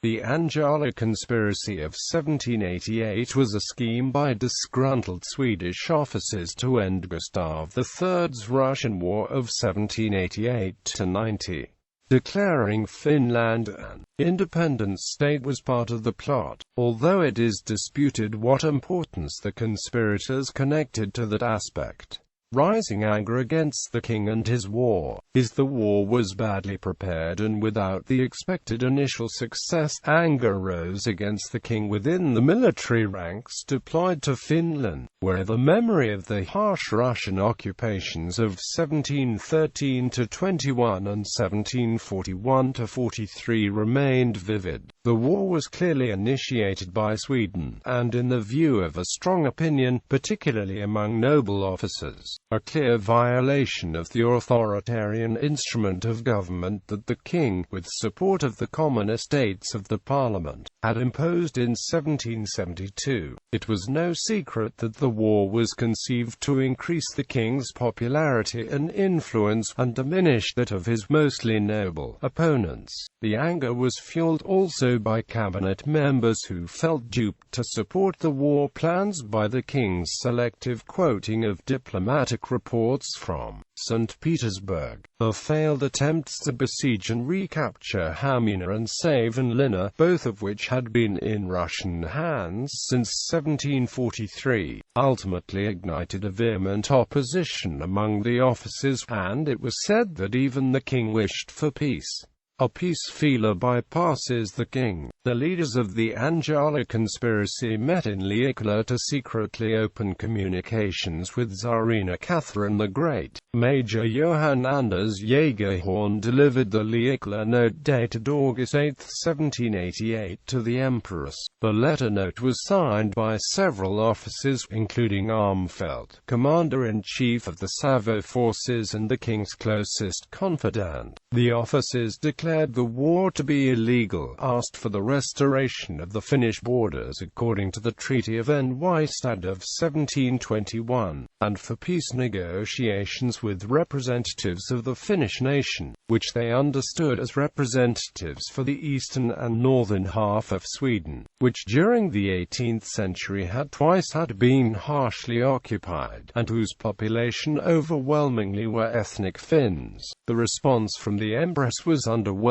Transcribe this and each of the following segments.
The Anjala conspiracy of 1788 was a scheme by disgruntled Swedish officers to end Gustav III's Russian War of 1788–90. Declaring Finland an independent state was part of the plot, although it is disputed what importance the conspirators connected to that aspect. Rising anger against the king and his war. The war was badly prepared and without the expected initial success. Anger rose against the king within the military ranks deployed to Finland, where the memory of the harsh Russian occupations of 1713–21 and 1741–43 remained vivid. The war was clearly initiated by Sweden, and in the view of a strong opinion, particularly among noble officers, a clear violation of the authoritarian instrument of government that the king, with support of the common estates of the parliament, had imposed in 1772. It was no secret that the war was conceived to increase the king's popularity and influence, and diminish that of his mostly noble opponents. The anger was fueled also by cabinet members who felt duped to support the war plans by the king's selective quoting of diplomatic reports from St. Petersburg. The failed attempts to besiege and recapture Hamina and Savonlinna, both of which had been in Russian hands since 1743, ultimately ignited a vehement opposition among the officers, and it was said that even the king wished for peace. A peace feeler bypasses the king. The leaders of the Anjala conspiracy met in Liekla to secretly open communications with Tsarina Catherine the Great. Major Johann Anders Jägerhorn delivered the Liekla note dated August 8, 1788 to the Empress. The letter note was signed by several officers, including Armfeldt, commander-in-chief of the Savo forces and the king's closest confidant. The officers declared the war to be illegal, asked for the restoration of the Finnish borders according to the Treaty of Nystad of 1721, and for peace negotiations with representatives of the Finnish nation, which they understood as representatives for the eastern and northern half of Sweden, which during the 18th century had twice been harshly occupied, and whose population overwhelmingly were ethnic Finns. The response from the Empress was underwhelming.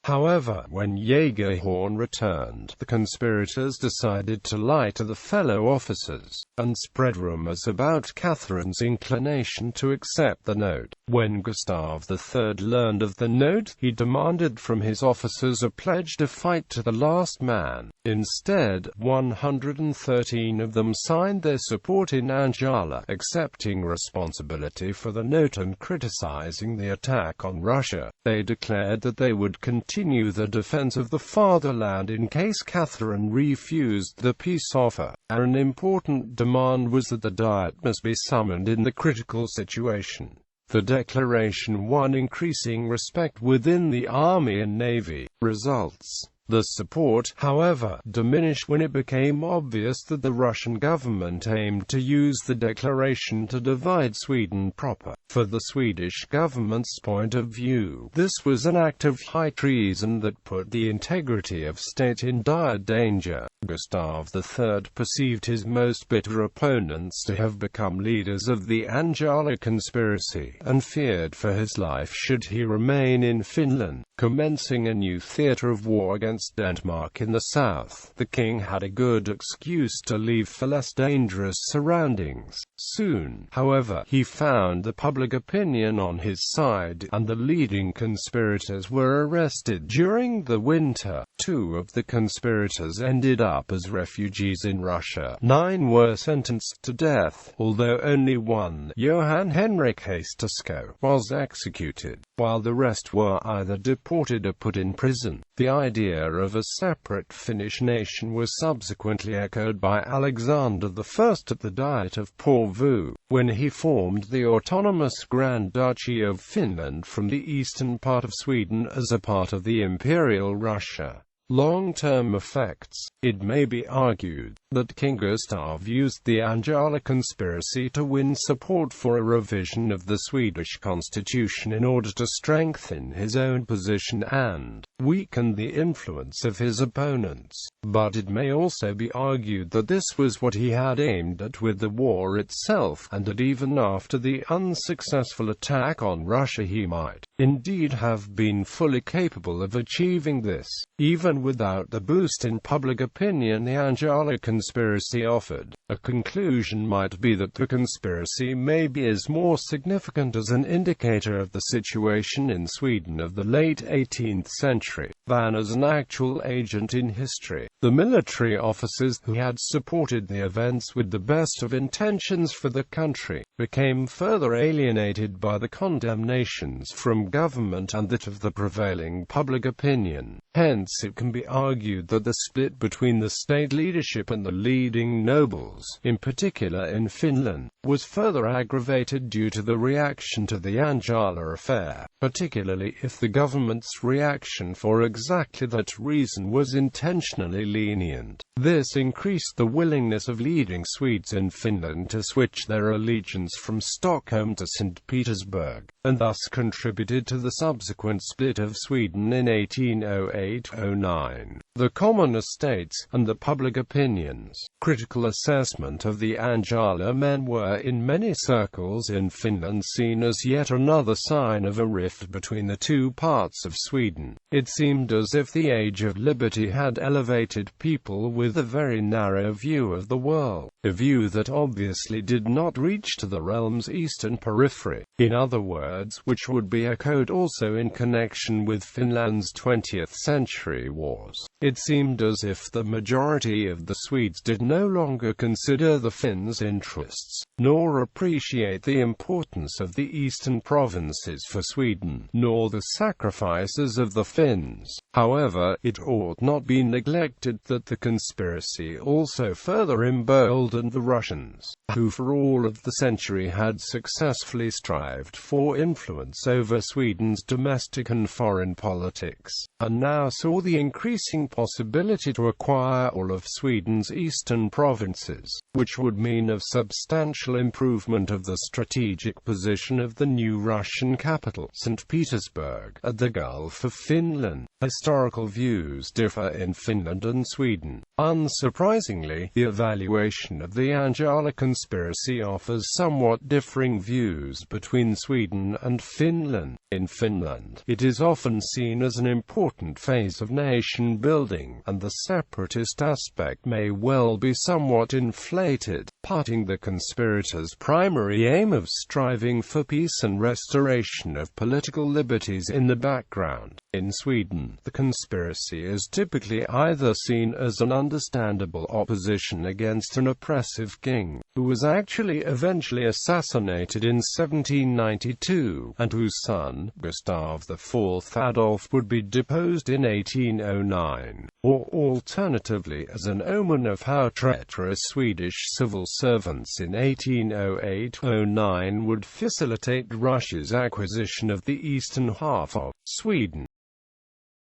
However, when Jägerhorn returned, the conspirators decided to lie to the fellow officers, and spread rumors about Catherine's inclination to accept the note. When Gustav III learned of the note, he demanded from his officers a pledge to fight to the last man. Instead, 113 of them signed their support in Anjala, accepting responsibility for the note and criticizing the attack on Russia. They declared that they would continue the defense of the fatherland in case Catherine refused the peace offer. An important demand was that the Diet must be summoned in the critical situation. The declaration won increasing respect within the army and navy. Results. The support, however, diminished when it became obvious that the Russian government aimed to use the declaration to divide Sweden proper. For the Swedish government's point of view, this was an act of high treason that put the integrity of state in dire danger. Gustav III perceived his most bitter opponents to have become leaders of the Anjala conspiracy, and feared for his life should he remain in Finland, commencing a new theatre of war against Denmark in the south. The king had a good excuse to leave for less dangerous surroundings. Soon, however, he found the public opinion on his side, and the leading conspirators were arrested during the winter. 2 of the conspirators ended up as refugees in Russia. 9 were sentenced to death, although only one, Johan Henrik Hastisko, was executed, while the rest were either deported or put in prison. The idea of a separate Finnish nation was subsequently echoed by Alexander I at the Diet of Porvoo, when he formed the autonomous Grand Duchy of Finland from the eastern part of Sweden as a part of the Imperial Russia. long-term effects. It may be argued that King Gustav used the Anjala conspiracy to win support for a revision of the Swedish constitution in order to strengthen his own position and weaken the influence of his opponents. But it may also be argued that this was what he had aimed at with the war itself, and that even after the unsuccessful attack on Russia he might indeed have been fully capable of achieving this, even without the boost in public opinion the Anjala conspiracy offered. A conclusion might be that the conspiracy maybe is more significant as an indicator of the situation in Sweden of the late 18th century than as an actual agent in history. The military officers who had supported the events with the best of intentions for the country became further alienated by the condemnations from government and that of the prevailing public opinion. Hence it can be argued that the split between the state leadership and the leading nobles, in particular in Finland, was further aggravated due to the reaction to the Anjala affair, particularly if the government's reaction for exactly that reason was intentionally lenient. This increased the willingness of leading Swedes in Finland to switch their allegiance from Stockholm to St. Petersburg, and thus contributed to the subsequent split of Sweden in 1808–09. The common estates, and the public opinion's critical assessment of the Anjala men were in many circles in Finland seen as yet another sign of a rift between the two parts of Sweden. It seemed as if the Age of Liberty had elevated people with a very narrow view of the world, a view that obviously did not reach to the realm's eastern periphery. In other words, which would be echoed also in connection with Finland's 20th century wars. It seemed as if the majority of the Swedes did no longer consider the Finns' interests, nor appreciate the importance of the eastern provinces for Sweden, nor the sacrifices of the Finns. However, it ought not be neglected that the conspiracy also further emboldened the Russians, who for all of the century had successfully strived for influence over Sweden's domestic and foreign politics, and now saw the increasing possibility to acquire all of Sweden's eastern provinces, which would mean a substantial improvement of the strategic position of the new Russian capital, St. Petersburg, at the Gulf of Finland. Historical views differ in Finland and Sweden. Unsurprisingly, the evaluation of the Anjala conspiracy offers somewhat differing views between Sweden and Finland. In Finland, it is often seen as an important phase of nation building, and the separatist aspect may well be somewhat inflated, putting the conspirators' primary aim of striving for peace and restoration of political liberties in the background. In Sweden, the conspiracy is typically either seen as an understandable opposition against an oppressive king, who was actually eventually assassinated in 1792, and whose son, Gustav IV Adolf, would be deposed in 1809, or alternatively as an omen of how treacherous Swedish civil servants in 1808–09 would facilitate Russia's acquisition of the eastern half of Sweden.